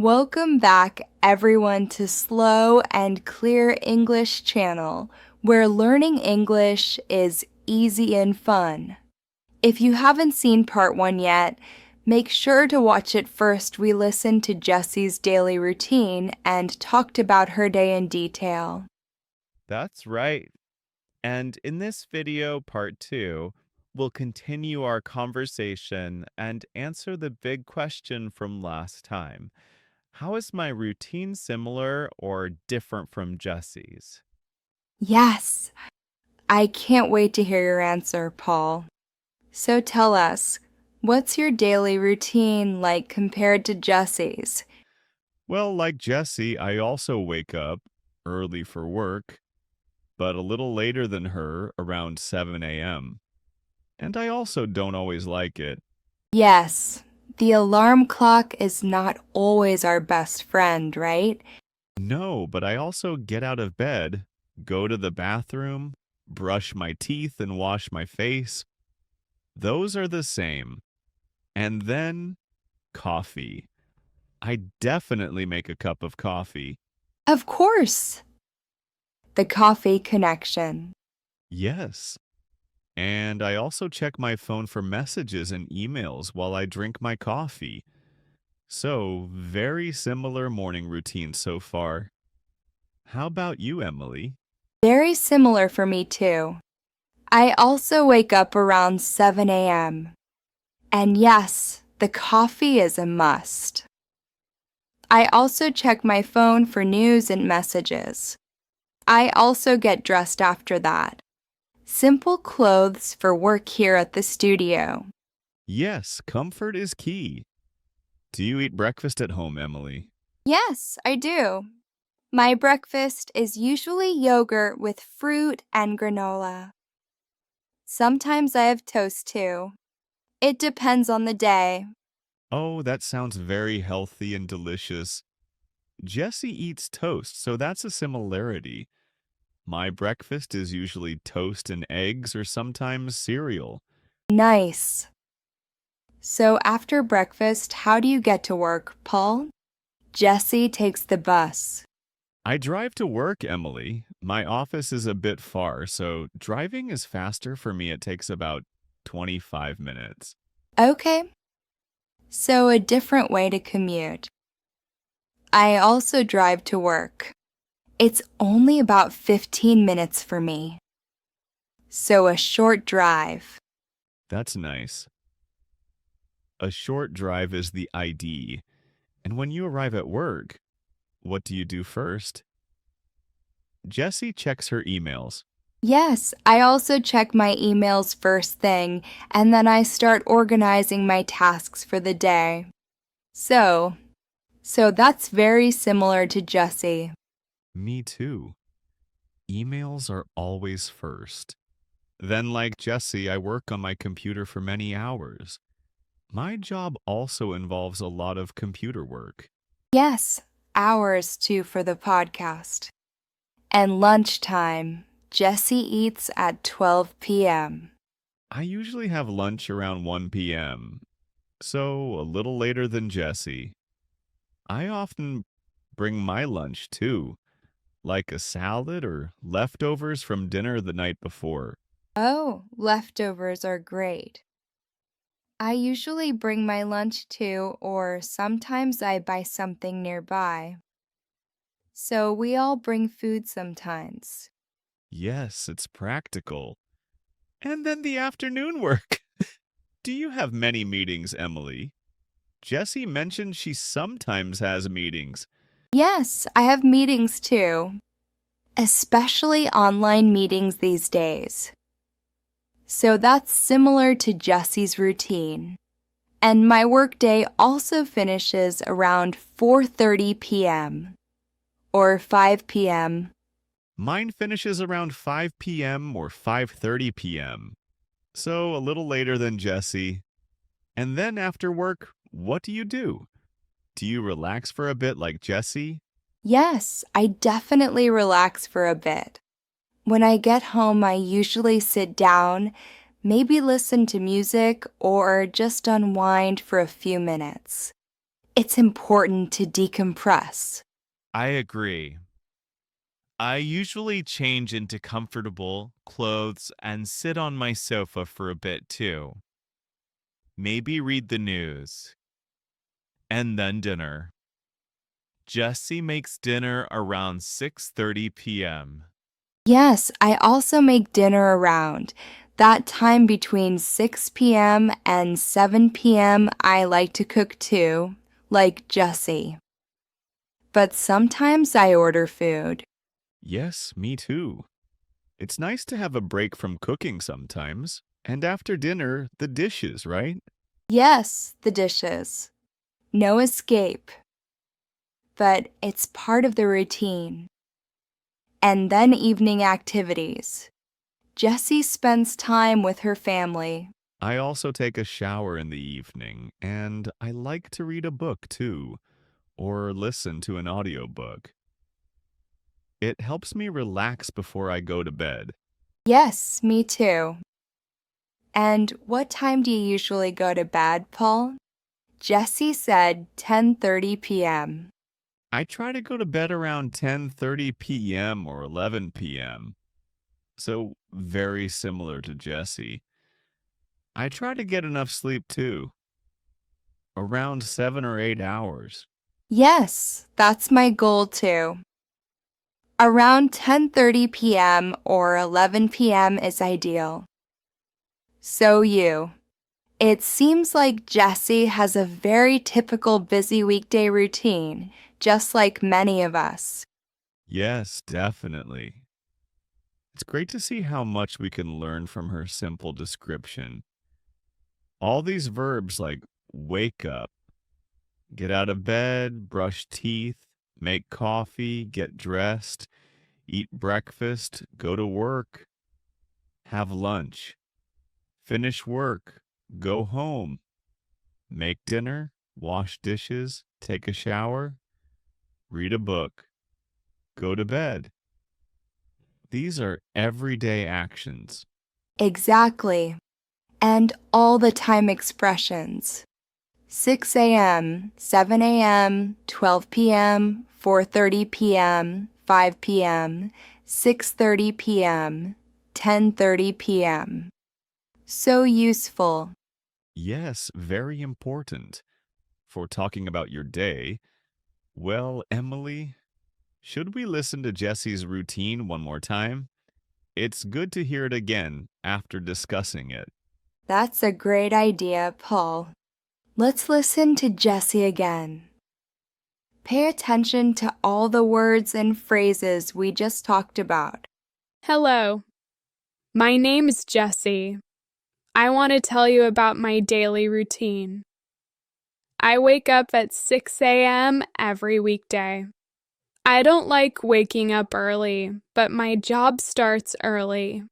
Welcome back, everyone, to Slow and Clear English channel, where learning English is easy and fun. If you haven't seen part 1 yet, make sure to watch it first. We listened to Jessie's daily routine and talked about her day in detail. That's right. And in this video, part 2, we'll continue our conversation and answer the big question from last time. How is my routine similar or different from Jesse's? Yes, I can't wait to hear your answer, Paul. So tell us, what's your daily routine like compared to Jessie's? Well, like Jesse, I also wake up early for work, but a little later than her, around 7 a.m. And I also don't always like it. Yes, the alarm clock is not always our best friend, right? No, but I also get out of bed, go to the bathroom, brush my teeth, and wash my face. Those are the same. And then coffee. I definitely make a cup of coffee. Of course. The coffee connection. Yes. And I also check my phone for messages and emails while I drink my coffee. So, very similar morning routine so far. How about you, Emily? Very similar for me, too. I also wake up around 7 a.m. And yes, the coffee is a must. I also check my phone for news and messages. I also get dressed after that. Simple clothes for work here at the studio. Yes, comfort is key. Do you eat breakfast at home, Emily? Yes, I do. My breakfast is usually yogurt with fruit and granola. Sometimes I have toast too. It depends on the day. Oh, that sounds very healthy and delicious. Jesse eats toast, so that's a similarity. My breakfast is usually toast and eggs or sometimes cereal. Nice. So after breakfast, how do you get to work, Paul? Jessie takes the bus. I drive to work, Emily. My office is a bit far, so driving is faster for me. It takes about 25 minutes. Okay. So a different way to commute. I also drive to work. It's only about 15 minutes for me. So a short drive. That's nice. A short drive is the ID. And when you arrive at work, what do you do first? Jessie checks her emails. Yes, I also check my emails first thing, and then I start organizing my tasks for the day. So that's very similar to Jessie. Me too. Emails are always first. Then, like Jessie, I work on my computer for many hours. My job also involves a lot of computer work. Yes, hours too for the podcast. And lunchtime, Jessie eats at 12 p.m. I usually have lunch around 1 p.m., so a little later than Jessie. I often bring my lunch too, like a salad or leftovers from dinner the night before. Oh, leftovers are great. I usually bring my lunch too, or sometimes I buy something nearby. So we all bring food sometimes. Yes, it's practical. And then the afternoon work. Do you have many meetings, Emily? Jessie mentioned she sometimes has meetings. Yes, I have meetings too, especially online meetings these days. So that's similar to Jessie's routine. And my workday also finishes around 4:30 p.m. or 5 p.m. Mine finishes around 5 p.m. or 5:30 p.m., so a little later than Jessie. And then after work, what do you do? Do you relax for a bit like Jessie? Yes, I definitely relax for a bit. When I get home, I usually sit down, maybe listen to music, or just unwind for a few minutes. It's important to decompress. I agree. I usually change into comfortable clothes and sit on my sofa for a bit too. Maybe read the news. And then dinner. Jesse makes dinner around 6:30 p.m. Yes, I also make dinner around. That time between 6 p.m. and 7 p.m. I like to cook too, like Jessie. But sometimes I order food. Yes, me too. It's nice to have a break from cooking sometimes. And after dinner, the dishes, right? Yes, the dishes. No escape. But it's part of the routine. And then evening activities. Jessie spends time with her family. I also take a shower in the evening, and I like to read a book too, or listen to an audiobook. It helps me relax before I go to bed. Yes, me too. And what time do you usually go to bed, Paul? Jessie said 10:30 p.m. I try to go to bed around 10:30 p.m. or 11 p.m. So very similar to Jesse. I try to get enough sleep too, around 7 or 8 hours. Yes, that's my goal too. Around 10:30 p.m. or 11 p.m. is ideal. So you. It seems like Jessie has a very typical busy weekday routine, just like many of us. Yes, definitely. It's great to see how much we can learn from her simple description. All these verbs like wake up, get out of bed, brush teeth, make coffee, get dressed, eat breakfast, go to work, have lunch, finish work, go home, make dinner, wash dishes, take a shower, read a book, go to bed. These are everyday actions. Exactly. And all the time expressions. 6 a.m., 7 a.m., 12 p.m., 4:30 p.m., 5 p.m., 6:30 p.m., 10:30 p.m. So useful. Yes, very important. For talking about your day, well, Emily, should we listen to Jesse's routine one more time? It's good to hear it again after discussing it. That's a great idea, Paul. Let's listen to Jessie again. Pay attention to all the words and phrases we just talked about. Hello, my name is Jessie. I want to tell you about my daily routine. I wake up at 6 a.m. every weekday. I don't like waking up early, but my job starts early.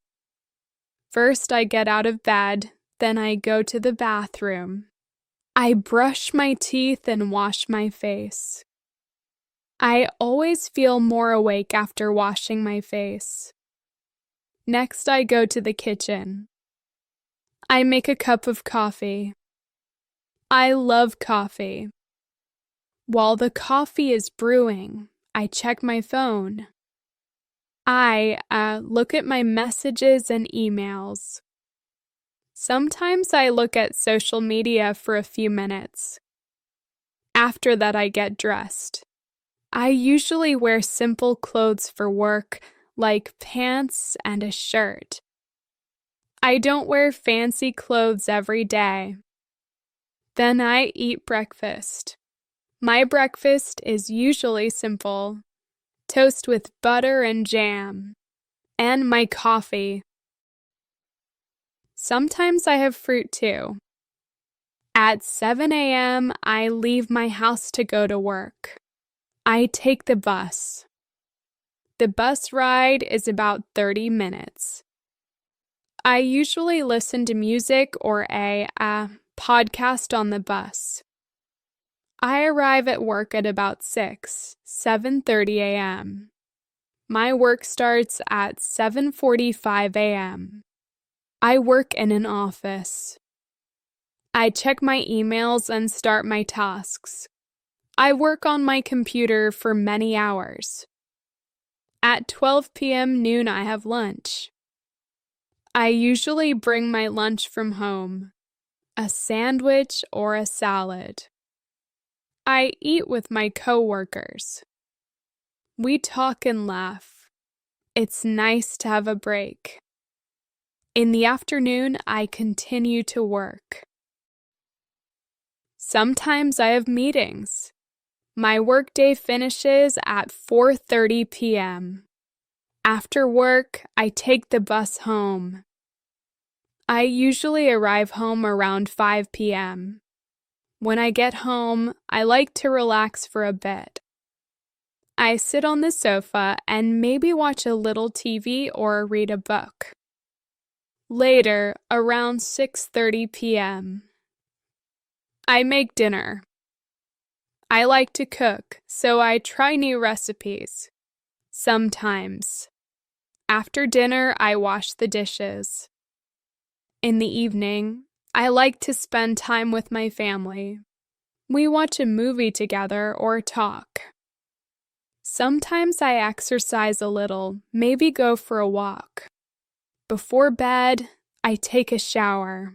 First, I get out of bed, then I go to the bathroom. I brush my teeth and wash my face. I always feel more awake after washing my face. Next, I go to the kitchen. I make a cup of coffee. I love coffee. While the coffee is brewing, I check my phone. I look at my messages and emails. Sometimes I look at social media for a few minutes. After that, I get dressed. I usually wear simple clothes for work, like pants and a shirt. I don't wear fancy clothes every day. Then I eat breakfast. My breakfast is usually simple: toast with butter and jam, and my coffee. Sometimes I have fruit too. At 7 a.m., I leave my house to go to work. I take the bus. The bus ride is about 30 minutes. I usually listen to music or a podcast on the bus. I arrive at work at about 7:30 a.m. My work starts at 7:45 a.m. I work in an office. I check my emails and start my tasks. I work on my computer for many hours. At 12 p.m. noon, I have lunch. I usually bring my lunch from home, a sandwich or a salad. I eat with my coworkers. We talk and laugh. It's nice to have a break. In the afternoon, I continue to work. Sometimes I have meetings. My workday finishes at 4:30 p.m. After work, I take the bus home. I usually arrive home around 5 p.m. When I get home, I like to relax for a bit. I sit on the sofa and maybe watch a little TV or read a book. Later, around 6:30 p.m., I make dinner. I like to cook, so I try new recipes. Sometimes. After dinner, I wash the dishes. In the evening, I like to spend time with my family. We watch a movie together or talk. Sometimes I exercise a little, maybe go for a walk. Before bed, I take a shower.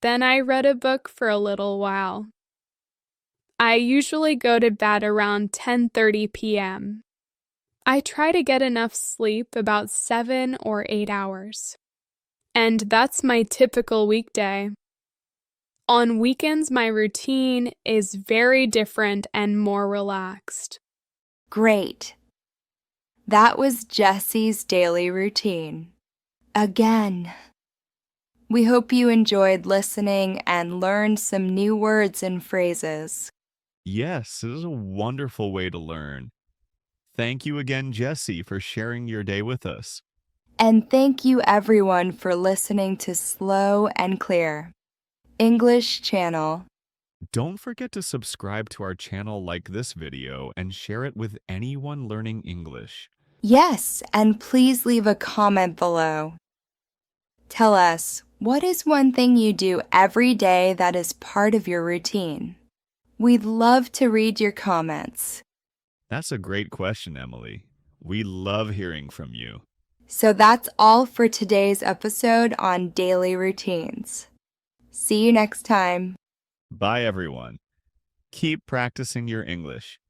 Then I read a book for a little while. I usually go to bed around 10:30 p.m. I try to get enough sleep, about 7 or 8 hours. And that's my typical weekday. On weekends, my routine is very different and more relaxed. Great. That was Jessie's daily routine. Again. We hope you enjoyed listening and learned some new words and phrases. Yes, it is a wonderful way to learn. Thank you again, Jessie, for sharing your day with us. And thank you everyone for listening to Slow and Clear English channel. Don't forget to subscribe to our channel, like this video, and share it with anyone learning English. Yes, and please leave a comment below. Tell us, what is one thing you do every day that is part of your routine? We'd love to read your comments. That's a great question, Emily. We love hearing from you. So that's all for today's episode on daily routines. See you next time. Bye, everyone. Keep practicing your English.